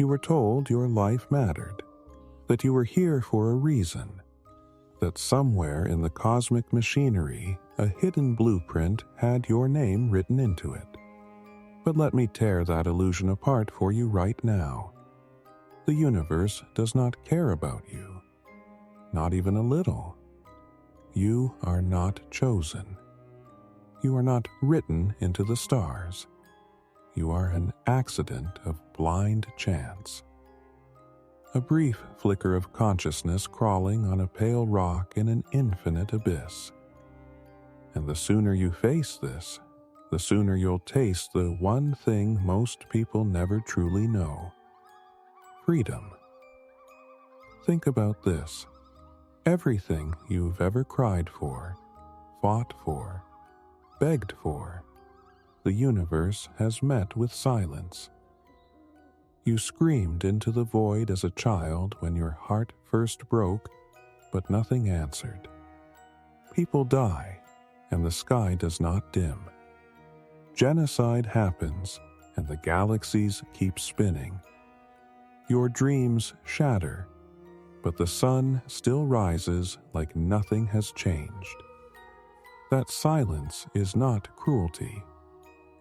You were told your life mattered, that you were here for a reason, that somewhere in the cosmic machinery a hidden blueprint had your name written into it. But let me tear that illusion apart for you right now. The universe does not care about you, not even a little. You are not chosen. You are not written into the stars. You are an accident of blind chance. A brief flicker of consciousness crawling on a pale rock in an infinite abyss. And the sooner you face this, the sooner you'll taste the one thing most people never truly know: freedom. Think about this. Everything you've ever cried for, fought for, begged for, the universe has met with silence. You screamed into the void as a child when your heart first broke, but nothing answered. People die, and the sky does not dim. Genocide happens, and the galaxies keep spinning. Your dreams shatter, but the sun still rises like nothing has changed. That silence is not cruelty,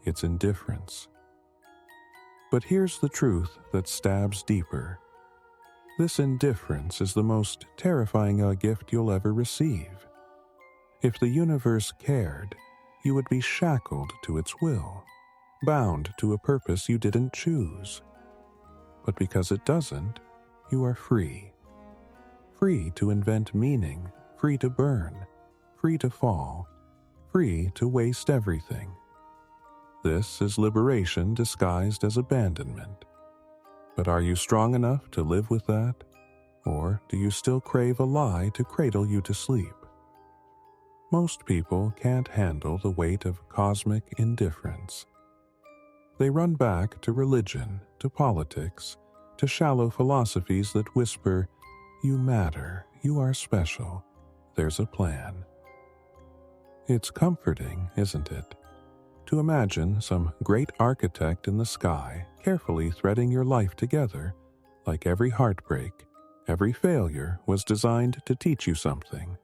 it's indifference. But here's the truth that stabs deeper. This indifference is the most terrifying gift you'll ever receive. If the universe cared, you would be shackled to its will, bound to a purpose you didn't choose. But because it doesn't, you are free. Free to invent meaning, free to burn, free to fall, free to waste everything. This is liberation disguised as abandonment. But are you strong enough to live with that? Or do you still crave a lie to cradle you to sleep? Most people can't handle the weight of cosmic indifference. They run back to religion, to politics, to shallow philosophies that whisper, "You matter, you are special, there's a plan." It's comforting, isn't it? To imagine some great architect in the sky carefully threading your life together, like every heartbreak, every failure was designed to teach you something.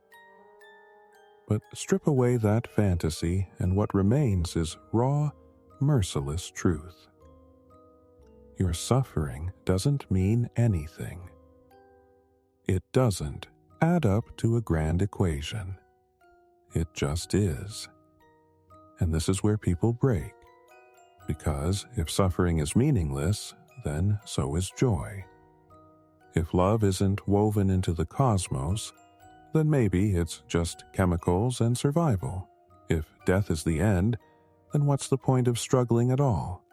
But strip away that fantasy, and what remains is raw, merciless truth. Your suffering doesn't mean anything. It doesn't add up to a grand equation. It just is. And this is where people break. Because if suffering is meaningless, then so is joy. If love isn't woven into the cosmos, then maybe it's just chemicals and survival. If death is the end, then what's the point of struggling at all?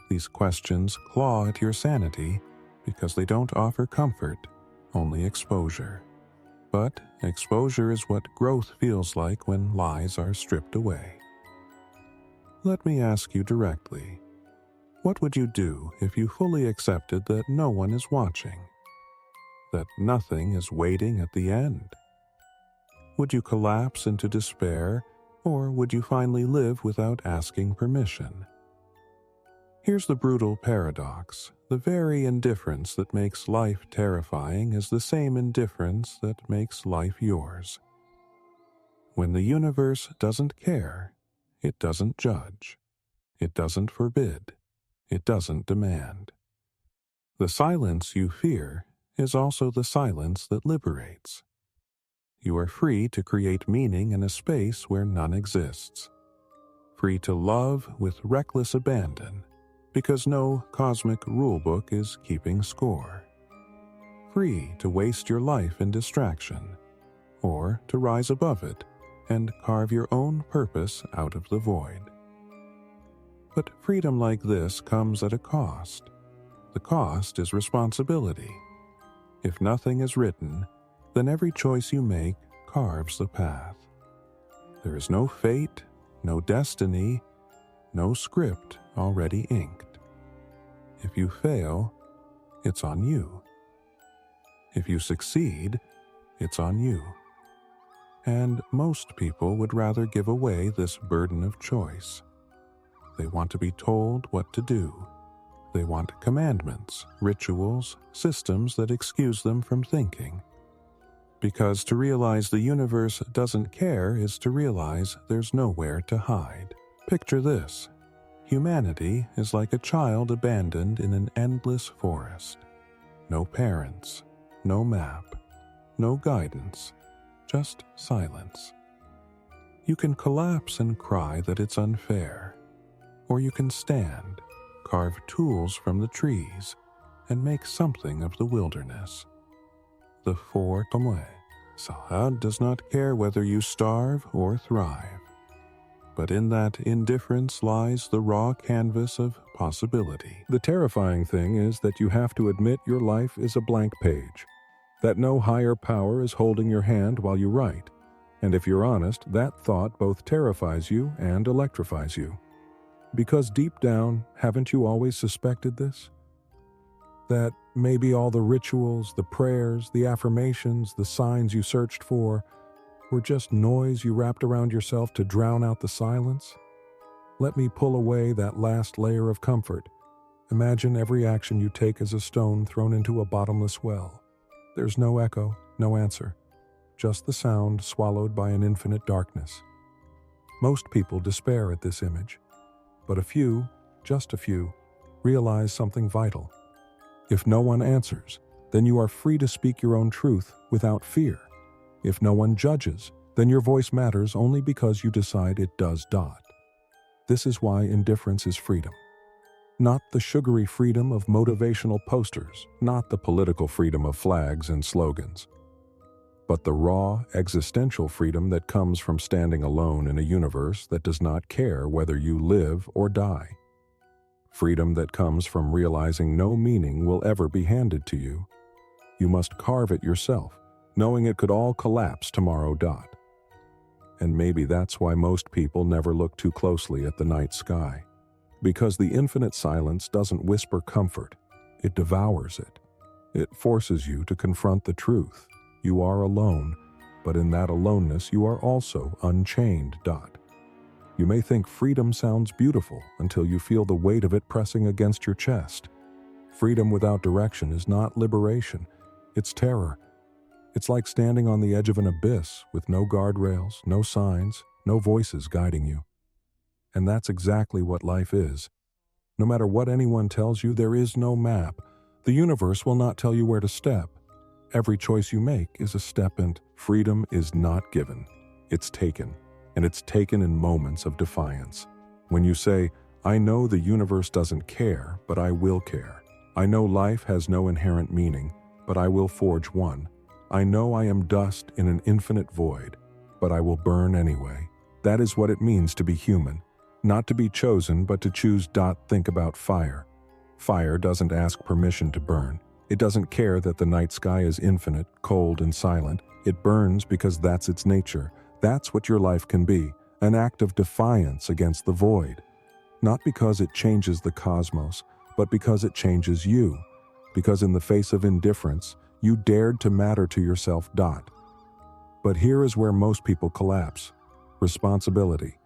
These questions claw at your sanity because they don't offer comfort, only exposure. But exposure is what growth feels like when lies are stripped away. Let me ask you directly, what would you do if you fully accepted that no one is watching? That nothing is waiting at the end? Would you collapse into despair, or would you finally live without asking permission? Here's the brutal paradox. The very indifference that makes life terrifying is the same indifference that makes life yours. When the universe doesn't care, it doesn't judge. It doesn't forbid. It doesn't demand. The silence you fear is also the silence that liberates. You are free to create meaning in a space where none exists. Free to love with reckless abandon, because no cosmic rulebook is keeping score. Free to waste your life in distraction, or to rise above it and carve your own purpose out of the void. But freedom like this comes at a cost. The cost is responsibility. If nothing is written, then every choice you make carves the path. There is no fate, no destiny, no script already inked. If you fail, it's on you. If you succeed, it's on you. And most people would rather give away this burden of choice. They want to be told what to do, They want commandments, rituals, systems that excuse them from thinking. Because to realize the universe doesn't care is to realize there's nowhere to hide. Picture this. Humanity is like a child abandoned in an endless forest. No parents, no map, no guidance, just silence. You can collapse and cry that it's unfair, or you can stand, carve tools from the trees, and make something of the wilderness. The four tomoe. Sahad does not care whether you starve or thrive. But in that indifference lies the raw canvas of possibility. The terrifying thing is that you have to admit your life is a blank page, that no higher power is holding your hand while you write. And if you're honest, that thought both terrifies you and electrifies you. Because deep down, haven't you always suspected this? That maybe all the rituals, the prayers, the affirmations, the signs you searched for were just noise you wrapped around yourself to drown out the silence? Let me pull away that last layer of comfort. Imagine every action you take as a stone thrown into a bottomless well. There's no echo, no answer, just the sound swallowed by an infinite darkness. Most people despair at this image, but a few, just a few, realize something vital. If no one answers, then you are free to speak your own truth without fear. If no one judges, then your voice matters only because you decide it does. This is why indifference is freedom. Not the sugary freedom of motivational posters, not the political freedom of flags and slogans, but the raw, existential freedom that comes from standing alone in a universe that does not care whether you live or die. Freedom that comes from realizing no meaning will ever be handed to you. You must carve it yourself, knowing it could all collapse tomorrow. And maybe that's why most people never look too closely at the night sky. Because the infinite silence doesn't whisper comfort, it devours it. It forces you to confront the truth. You are alone, but in that aloneness you are also unchained. You may think freedom sounds beautiful until you feel the weight of it pressing against your chest. Freedom without direction is not liberation, it's terror. It's like standing on the edge of an abyss with no guardrails, no signs, no voices guiding you. And that's exactly what life is. No matter what anyone tells you, there is no map. The universe will not tell you where to step. Every choice you make is a step, and freedom is not given. It's taken. And it's taken in moments of defiance. When you say, I know the universe doesn't care, but I will care. I know life has no inherent meaning, but I will forge one. I know I am dust in an infinite void, but I will burn anyway. That is what it means to be human. Not to be chosen, but to choose. Think about fire. Fire doesn't ask permission to burn. It doesn't care that the night sky is infinite, cold, and silent. It burns because that's its nature. That's what your life can be, an act of defiance against the void. Not because it changes the cosmos, but because it changes you. Because in the face of indifference, you dared to matter to yourself. But here is where most people collapse. Responsibility.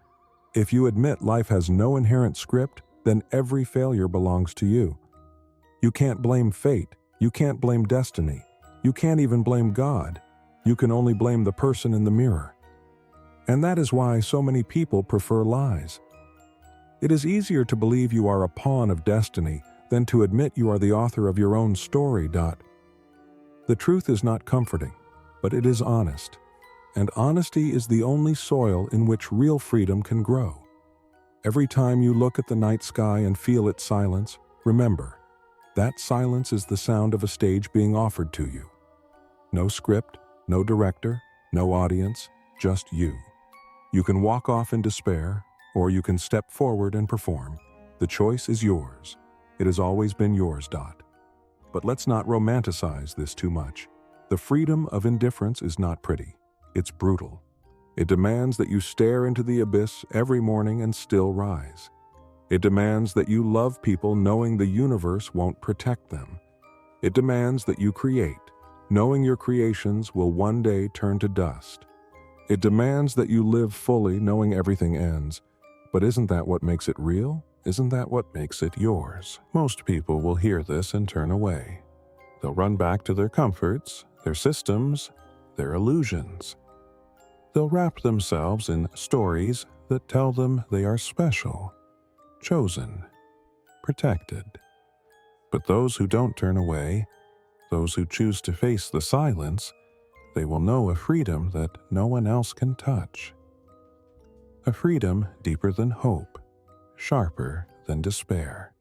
If you admit life has no inherent script, then every failure belongs to you. You can't blame fate. You can't blame destiny. You can't even blame God. You can only blame the person in the mirror. And that is why so many people prefer lies. It is easier to believe you are a pawn of destiny than to admit you are the author of your own story. The truth is not comforting, but it is honest. And honesty is the only soil in which real freedom can grow. Every time you look at the night sky and feel its silence, remember, that silence is the sound of a stage being offered to you. No script, no director, no audience, just you. You can walk off in despair, or you can step forward and perform. The choice is yours. It has always been yours. But let's not romanticize this too much. The freedom of indifference is not pretty. It's brutal. It demands that you stare into the abyss every morning and still rise. It demands that you love people knowing the universe won't protect them. It demands that you create, knowing your creations will one day turn to dust. It demands that you live fully knowing everything ends. But isn't that what makes it real? Isn't that what makes it yours? Most people will hear this and turn away. They'll run back to their comforts, their systems, their illusions. They'll wrap themselves in stories that tell them they are special, chosen, protected. But those who don't turn away, those who choose to face the silence, they will know a freedom that no one else can touch. A freedom deeper than hope, sharper than despair.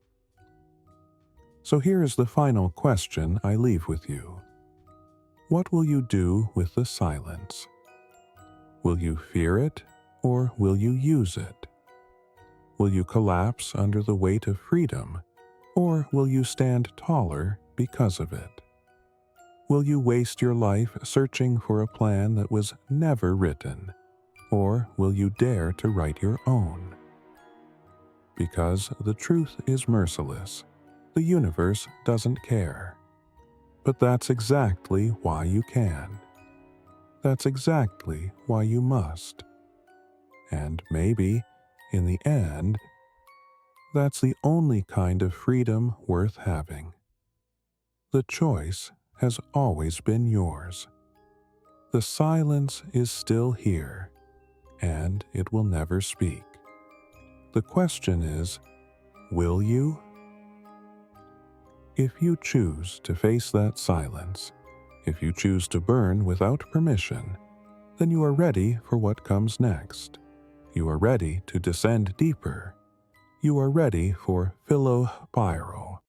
So here is the final question I leave with you. What will you do with the silence? Will you fear it, or will you use it? Will you collapse under the weight of freedom, or will you stand taller because of it? Will you waste your life searching for a plan that was never written, or will you dare to write your own? Because the truth is merciless, the universe doesn't care. But that's exactly why you can. That's exactly why you must. And maybe, in the end, that's the only kind of freedom worth having. The choice has always been yours. The silence is still here, and it will never speak. The question is, will you? If you choose to face that silence, if you choose to burn without permission, then you are ready for what comes next. You are ready to descend deeper. You are ready for philo-spiral.